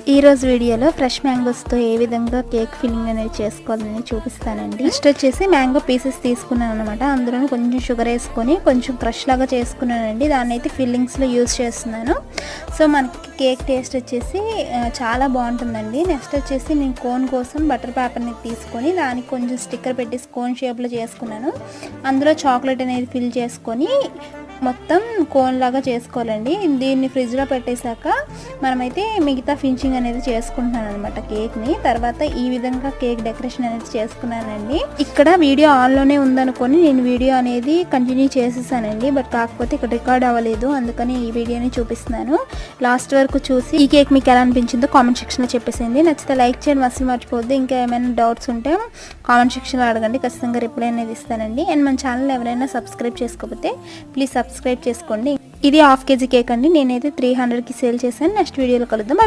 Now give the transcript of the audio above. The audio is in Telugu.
ఈ రోజు వీడియోలో ఫ్రెష్ మ్యాంగోస్తో ఏ విధంగా కేక్ ఫిల్లింగ్ అనేది చేసుకోవాలని చూపిస్తానండి. నెక్స్ట్ వచ్చేసి మ్యాంగో పీసెస్ తీసుకున్నాను అనమాట. అందులో కొంచెం షుగర్ వేసుకొని కొంచెం క్రష్ లాగా చేసుకున్నానండి. దాన్ని అయితే ఫిల్లింగ్స్లో యూజ్ చేస్తున్నాను. సో మనకి కేక్ టేస్ట్ వచ్చేసి చాలా బాగుంటుందండి. నెక్స్ట్ వచ్చేసి నేను కోన్ కోసం బటర్ పేపర్ని తీసుకొని దానికి కొంచెం స్టిక్కర్ పెట్టి కోన్ షేప్లో చేసుకున్నాను. అందులో చాక్లెట్ అనేది ఫిల్ చేసుకొని మొత్తం కోన్ లాగా చేసుకోవాలండి. దీన్ని ఫ్రిడ్జ్లో పెట్టేశాక మనమైతే మిగతా ఫినిషింగ్ అనేది చేసుకుంటున్నాను అనమాట కేక్ని. తర్వాత ఈ విధంగా కేక్ డెకరేషన్ అనేది చేసుకున్నానండి. ఇక్కడ వీడియో ఆన్లోనే ఉందనుకొని నేను వీడియో అనేది కంటిన్యూ చేసేసానండి. బట్ కాకపోతే ఇక్కడ రికార్డ్ అవ్వలేదు, అందుకని ఈ వీడియోని చూపిస్తున్నాను. లాస్ట్ వరకు చూసి ఈ కేక్ మీకు ఎలా అనిపించిందో కామెంట్ సెక్షన్లో చెప్పేసింది. నచ్చితే లైక్ చేయడం అసలు మర్చిపోద్దు. ఇంకా ఏమైనా డౌట్స్ ఉంటే కామెంట్ సెక్షన్లో అడగండి, ఖచ్చితంగా రిప్లై అనేది ఇస్తానండి. అండ్ మన ఛానల్ ఎవరైనా సబ్స్క్రైబ్ చేసుకోకపోతే ప్లీజ్ సబ్స్క్రైబ్ చేసుకోండి. ఇది 1/2 kg కేక్ అండి. నేనైతే 300కి సేల్ చేశాను. నెక్స్ట్ వీడియోలో కలుద్దాం.